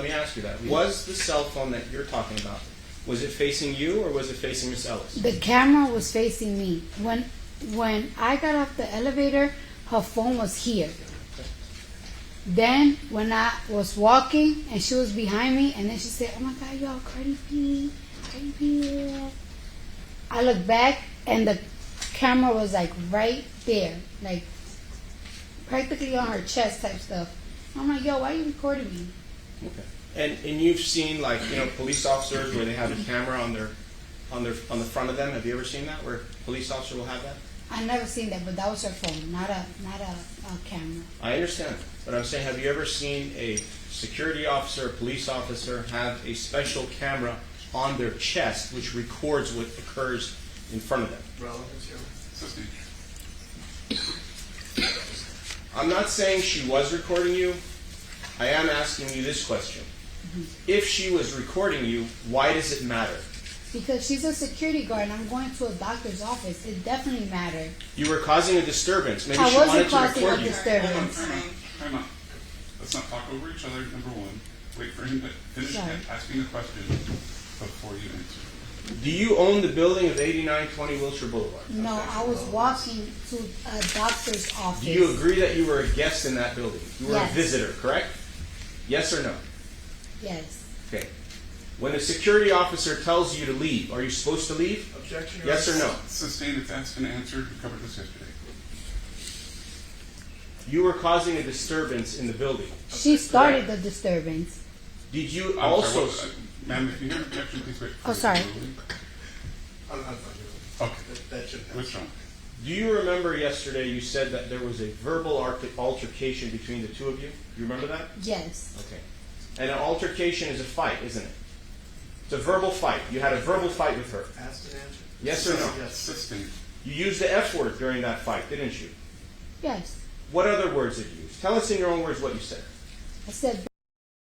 Let me ask you that. Was the cell phone that you're talking about, was it facing you or was it facing Miss Ellis? The camera was facing me. When I got off the elevator, her phone was here. Then when I was walking and she was behind me, and then she said, "Oh my God, y'all, Cardi B, Cardi B." I looked back and the camera was like right there, like practically on her chest type stuff. I'm like, "Yo, why are you recording me?" Okay. And you've seen, like, you know, police officers where they have a camera on the front of them. Have you ever seen that, where a police officer will have that? I never seen that, but that was her phone, not a camera. I understand, but I'm saying, have you ever seen a security officer, a police officer, have a special camera on their chest which records what occurs in front of them? I'm not saying she was recording you. I am asking you this question. If she was recording you, why does it matter? Because she's a security guard and I'm going to a doctor's office. It definitely mattered. You were causing a disturbance. Maybe I she wasn't wanted to causing record a you. disturbance. Time out. Let's not talk over each other, number one. Wait for him to finish asking the question before you answer. Do you own the building of 8920 Wilshire Boulevard? No, I was walking to a doctor's office. Do you agree that you were a guest in that building? You were Yes. a visitor, correct? Yes or no? Yes. Okay. When a security officer tells you to leave, are you supposed to leave? Objection. Yes or no? Sustained, it's asked and answered. We covered this yesterday. You were causing a disturbance in the building. She started the disturbance. Did you I'm also... sorry, ma'am, if you hear an objection, please wait. Oh, sorry. I'm fine. Okay. That should pass. What's wrong? Do you remember yesterday you said that there was a verbal altercation between the two of you? You remember that? Yes. Okay. And an altercation is a fight, isn't it? It's a verbal fight. You had a verbal fight with her. Asked and answered. Yes or no? Yes. Sustained. You used the F word during that fight, didn't you? Yes. What other words did you use? Tell us in your own words what you said. I said,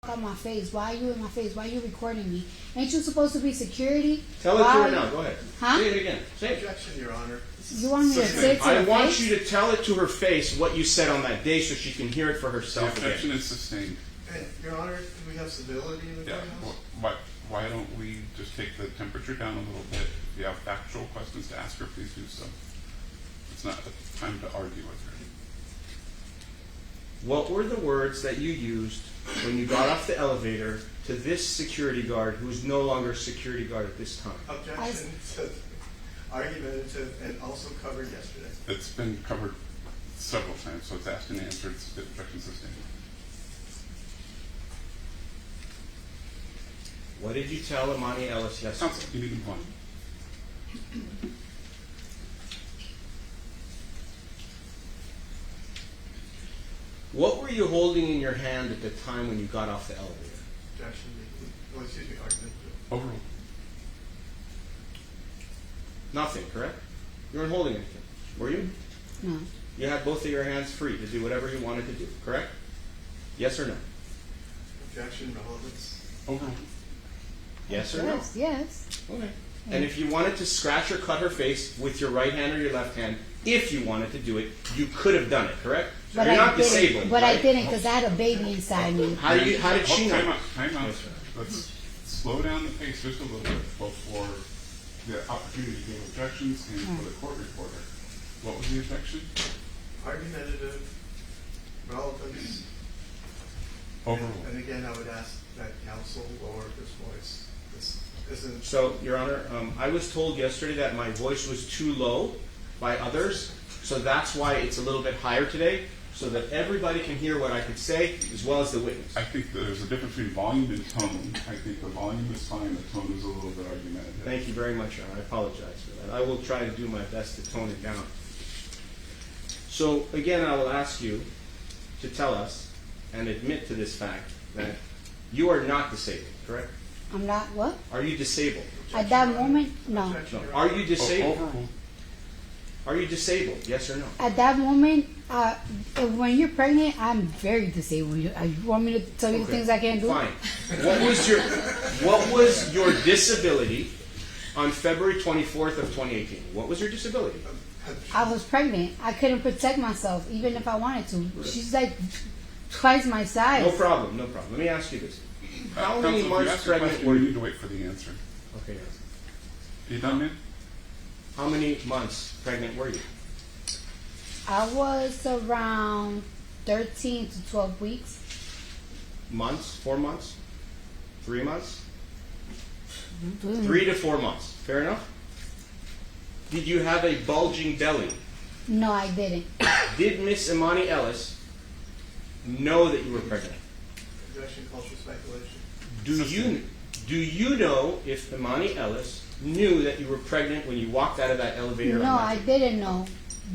on my face. Why are you in my face? Why are you recording me? Ain't you supposed to be security? Tell it Why to are her you- now. Go ahead. Huh? Say it again. Say it. Objection, Your Honor. You want me to say it to I her want face? you to tell it to her face what you said on that day so she can hear it for The herself objection again. is sustained. And, Your Honor, do we have civility in the Yeah. courthouse? Why don't we just take the temperature down a little bit? If you have factual questions to ask her, please do so. It's not the time to argue with her. What were the words that you used when you got off the elevator to this security guard who is no longer a security guard at this time? Objection to argumentative and also covered yesterday. It's been covered several times, so it's asked and answered. It's the objection sustained. What did you tell Emani Ellis yesterday? Counsel, you need to move on. What were you holding in your hand at the time when you got off the elevator? Objection. Excuse me, argumentative. Overruled. Nothing, correct? You weren't holding anything, were you? No. You had both of your hands free to do whatever you wanted to do, correct? Yes or no? Objection, relevance. Overruled. Yes or Yes, yes. no? Okay. And if you wanted to scratch or cut her face with your right hand or your left hand, if you wanted to do it, you could have done it, correct? But You're I not didn't. disabled, But right? I didn't because I had a baby inside me. How did she know? Time out. Time out. Let's slow down the pace just a little bit before the opportunity to give objections and for the court reporter. What was the objection? Argumentative, relevance. Overruled. And again, I would ask that counsel lower his voice. This isn't. So, Your Honor, I was told yesterday that my voice was too low by others, so that's why it's a little bit higher today, so that everybody can hear what I could say, as well as the witness. I think there's a difference between volume and tone. I think the volume is fine, the tone is a little bit argumentative. Thank you very much, Your Honor. I apologize for that. I will try to do my best to tone it down. So, again, I will ask you to tell us and admit to this fact that you are not disabled, correct? I'm not what? Are you disabled? At that moment, no. Objection, No. Your Are Honor. you disabled? Overruled. Are you disabled? Yes or no? At that moment, when you're pregnant, I'm very disabled. You want me to tell you the Okay. things I can't do? Fine. What was your disability on February 24th of 2018? What was your disability? I was pregnant. I couldn't protect myself, even if I wanted to. She's like twice my size. No problem, no problem. Let me ask you this. How many Counsel, if you months ask a pregnant question, were you you? need to wait for the answer. Okay, yes. You done, man? How many months pregnant were you? I was around 13 to 12 weeks. Months? 4 months? 3 months? Mm. 3 to 4 months. Fair enough? Did you have a bulging belly? No, I didn't. Did Miss Emani Ellis know that you were pregnant? Objection, cultural speculation. Do you know if Emani Ellis knew that you were pregnant when you walked out of that elevator? No, on I that day? didn't know.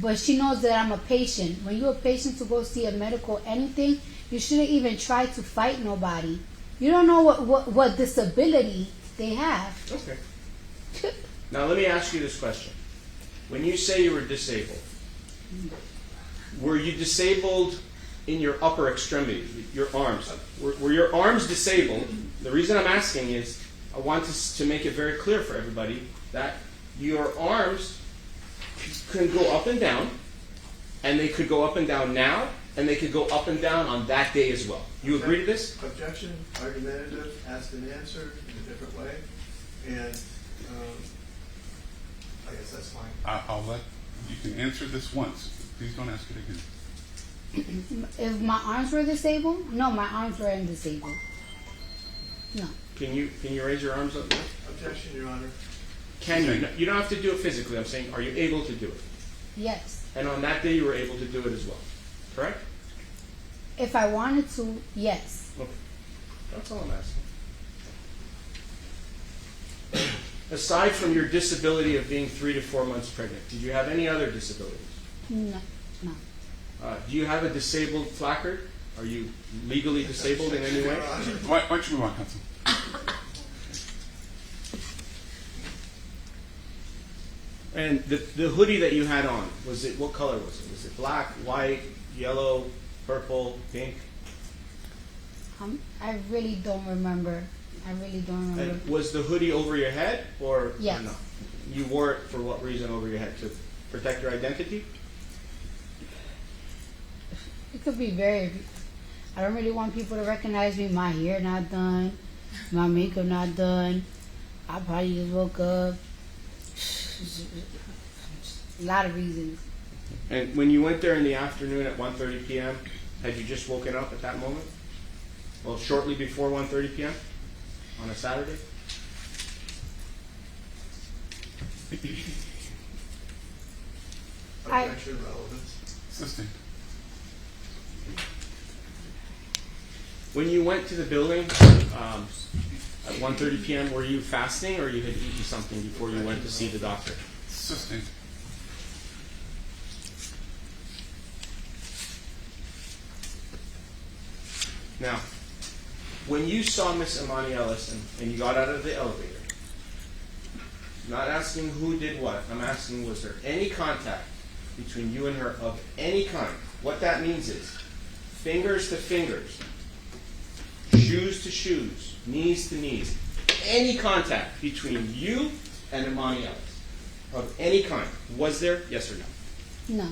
But she knows that I'm a patient. When you're a patient to go see a medical anything, you shouldn't even try to fight nobody. You don't know what disability they have. Okay. Now let me ask you this question. When you say you were disabled, were you disabled in your upper extremity, your arms? Were your arms disabled? The reason I'm asking is I want to make it very clear for everybody that your arms can go up and down, and they could go up and down now, and they could go up and down on that day as well. You agree to this? Objection, argumentative, asked and answered in a different way, and I guess that's fine. I'll let you can answer this once. Please don't ask it again. If my arms were disabled? No, my arms weren't disabled. No. Can you raise your arms up now? Objection, Your Honor. Can you? You don't have to do it physically. I'm saying, are you able to do it? Yes. And on that day, you were able to do it as well. Correct? If I wanted to, yes. Okay. That's all I'm asking. Aside from your disability of being 3 to 4 months pregnant, did you have any other disabilities? No. No. Do you have a disabled placard? Are you legally disabled in any way? Why don't you move on, counsel? And the hoodie that you had on, was it, what color was it? Was it black, white, yellow, purple, pink? I really don't remember. I really don't remember. And was the hoodie over your head or Yes. no? You wore it for what reason over your head? To protect your identity? It could be very. I don't really want people to recognize me. My hair not done, my makeup not done. I probably just woke up. A lot of reasons. And when you went there in the afternoon at 1:30 p.m., had you just woken up at that moment? Well, shortly before 1:30 p.m. on a Saturday? Objection, relevance. Sustained. When you went to the building at 1:30 p.m., were you fasting or you had eaten something before you went to see the doctor? Sustained. Now, when you saw Miss Emani Ellis and you got out of the elevator, not asking who did what, I'm asking was there any contact between you and her of any kind? What that means is fingers to fingers, shoes to shoes, knees to knees, any contact between you and Emani Ellis of any kind. Was there? Yes or no? No.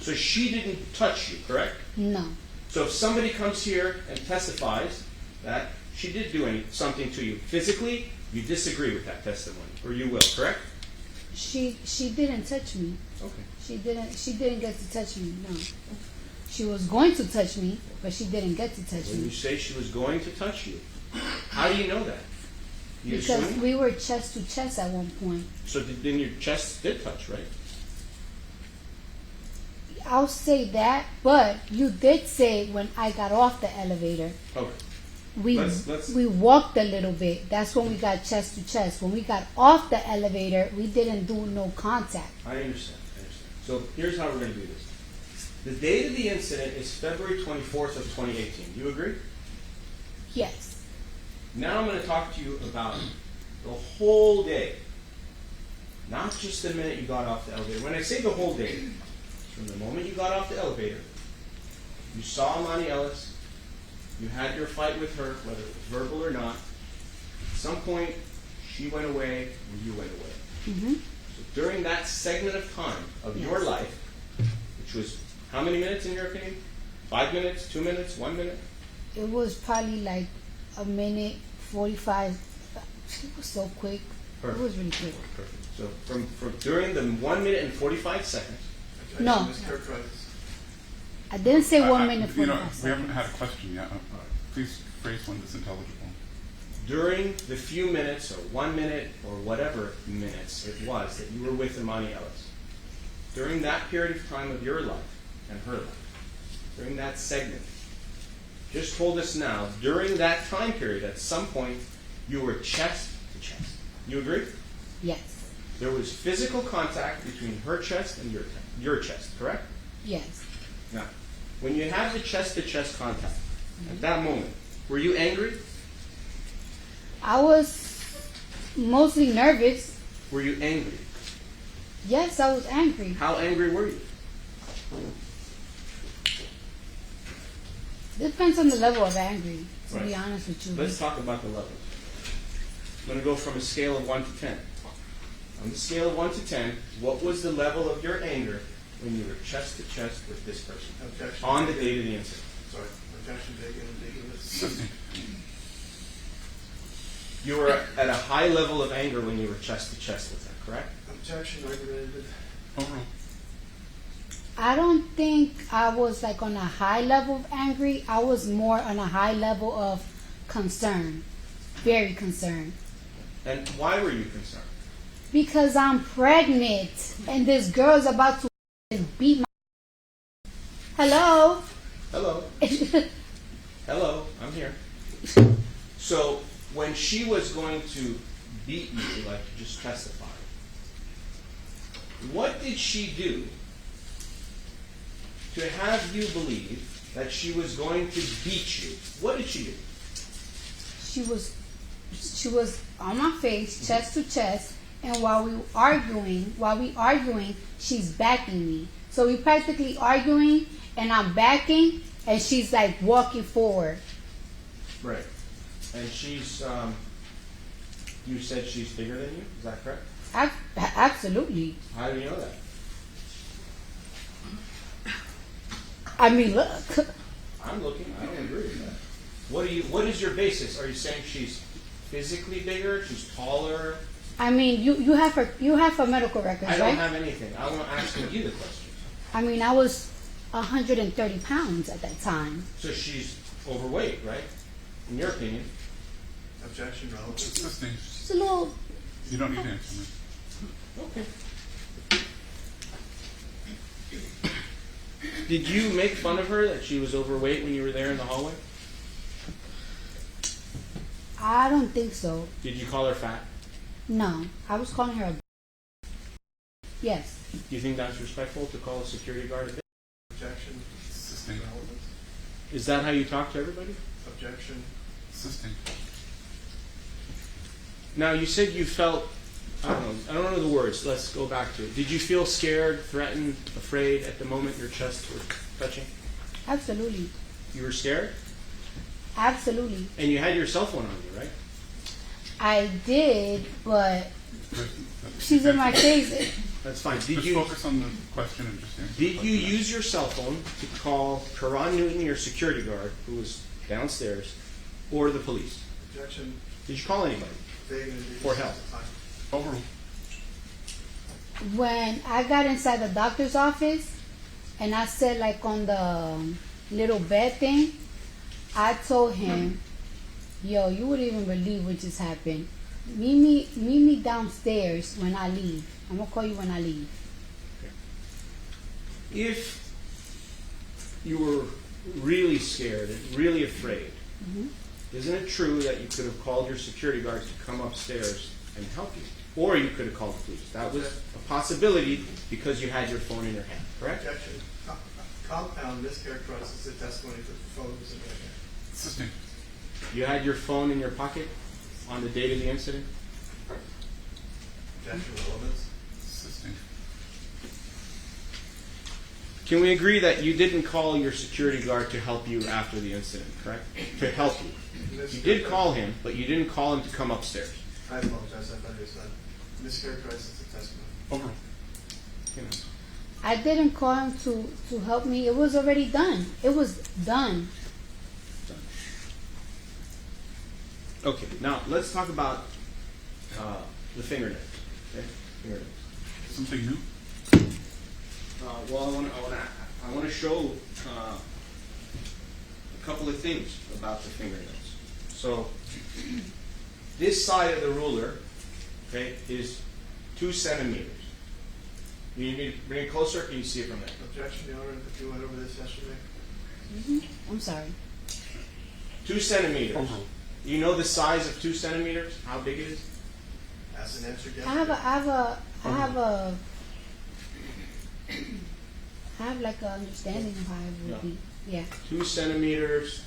So she didn't touch you, correct? No. So if somebody comes here and testifies that she did do something to you physically, you disagree with that testimony, or you will, correct? She didn't touch me. Okay. She didn't get to touch me. No. She was going to touch me, but she didn't get to touch When you me. say she was going to touch you, how do you know that? You Because assume? we were chest to chest at one point. So then your chest did touch, right? I'll say that, but you did say when I got off the elevator, Okay. we Let's- we walked a little bit. That's when we got chest to chest. When we got off the elevator, we didn't do no contact. I understand. So here's how we're going to do this. The date of the incident is February 24th of 2018. Do you agree? Yes. Now I'm going to talk to you about the whole day. Not just the minute you got off the elevator. When I say the whole day, from the moment you got off the elevator, you saw Emani Ellis, you had your fight with her, whether it was verbal or not. At some point, she went away and you went away. Mm-hmm. So during that segment of time of your Yes. life, which was how many minutes in your opinion? 5 minutes, 2 minutes, 1 minute? It was probably like a minute 45. It was so quick. Perfect. It was really quick. Perfect. So from during the 1 minute and 45 seconds, Objection, No. mischaracterizes. I didn't say I- 1 I- minute you know, 45 we haven't seconds. had a question yet. Please phrase one that's intelligible. during the few minutes or 1 minute or whatever minutes it was that you were with Emani Ellis, during that period of time of your life and her life, during that segment, just told us now, during that time period, at some point, you were chest to chest. You agree? Yes. There was physical contact between her chest and your chest, correct? Yes. Now, when you had the chest-to-chest contact, at that moment, were you angry? I was mostly nervous. Were you angry? Yes, I was angry. How angry were you? Depends on the level of angry, to Right. be honest with you. Let's talk about the levels. I'm going to go from a scale of 1 to 10. On the scale of 1 to 10, what was the level of your anger when you were chest to chest with this person? Objection. On the date of the incident. Sorry, objection taken, ambiguous. 16. You were at a high level of anger when you were chest to chest with her, correct? Objection, argumentative. Overruled. I don't think I was like on a high level of angry. I was more on a high level of concern. Very concerned. And why were you concerned? Because I'm pregnant and this girl's about to beat my... Hello? Hello. Hello, I'm here. So, when she was going to beat you, like you just testified, what did she do to have you believe that she was going to beat you? What did she do? She was on my face, chest to chest, and while we arguing, she's backing me. So we practically arguing, and I'm backing, and she's like walking forward. Right. And she's, you said she's bigger than you? Is that correct? Absolutely. How do you know that? I mean, look. I'm looking. I don't agree with that. What is your basis? Are you saying she's physically bigger? She's taller? I mean, you have her medical records, I don't right? have anything. I'm asking you the question. I mean, I was 130 pounds at that time. So she's overweight, right? In your opinion. Objection, relevant. 16. She's a little... You don't need to answer me. Okay. Did you make fun of her that she was overweight when you were there in the hallway? I don't think so. Did you call her fat? No, I was calling her a... Yes. Do you think that's respectful to call a security guard a bitch? Objection, 16. relevant. Is that how you talk to everybody? Objection, 16. Now, you said you felt, I don't know the words. Let's go back to it. Did you feel scared, threatened, afraid at the moment your chest was touching? Absolutely. You were scared? Absolutely. And you had your cell phone on you, right? I did, but she's in my face. That's fine. Just focus on the question and just answer. Did you use your cell phone to call Karan Newton, your security guard, who was downstairs, or the police? objection, Did you call anybody? vague and ambiguous. For help. Time. Overruled. When I got inside the doctor's office and I said like on the little bed thing, I told him, yo, you wouldn't even believe what just happened. Meet me downstairs when I leave. I'm gonna call you when I leave. If you were really scared and really afraid, isn't it true that you could have called your security guards to come upstairs and help you? Or you could have called the police. That was a possibility because you had your phone in your hand, correct? Objection, compound mischaracterizes the testimony for photos and data. 16. You had your phone in your pocket on the date of the incident? Objection, relevance. 16. Can we agree that you didn't call your security guard to help you after the incident, correct? To help you. You did call him, but you didn't call him to come upstairs. I apologize, I thought you said mischaracterizes the testimony. Overruled. You know. I didn't call him to help me. It was already done. It was done. Okay, now let's talk about the fingernails. Okay, fingernails. Something new? Well, I want to show a couple of things about the fingernails. So, this side of the ruler, okay, is 2 centimeters. You need to bring it closer. Can you see it from there? Objection, Your Honor, if you went over this yesterday. I'm sorry. 2 centimeters. You know the size of 2 centimeters? How big it is? As an answer, I have like an understanding of how it would be. Yeah. 2 centimeters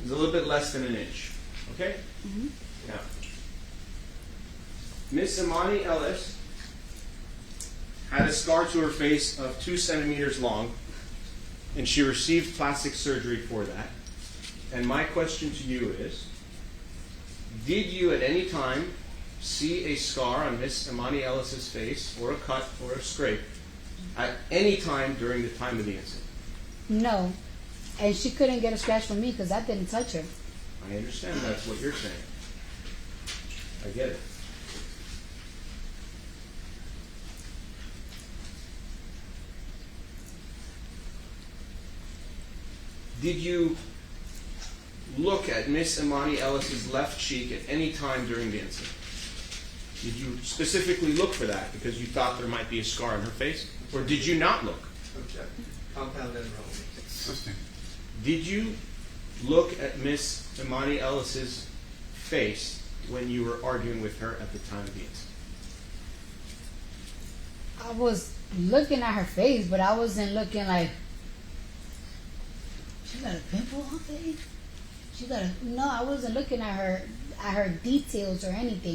is a little bit less than an inch. Okay? Mhm. Now, Miss Emani Ellis had a scar to her face of 2 centimeters long, and she received plastic surgery for that. And my question to you is, did you at any time see a scar on Miss Emani Ellis's face, or a cut, or a scrape, at any time during the time of the incident? No. And she couldn't get a scratch from me because I didn't touch her. I understand that's what you're saying. I get it. Did you look at Miss Emani Ellis's left cheek at any time during the incident? Did you specifically look for that because you thought there might be a scar on her face? Or did you not look? Object. Compound and relevant. Existing. Did you look at Miss Emani Ellis's face when you were arguing with her at the time of the incident? I was looking at her face, but I wasn't looking like, she got a pimple on her face? No, I wasn't looking at her details or anything.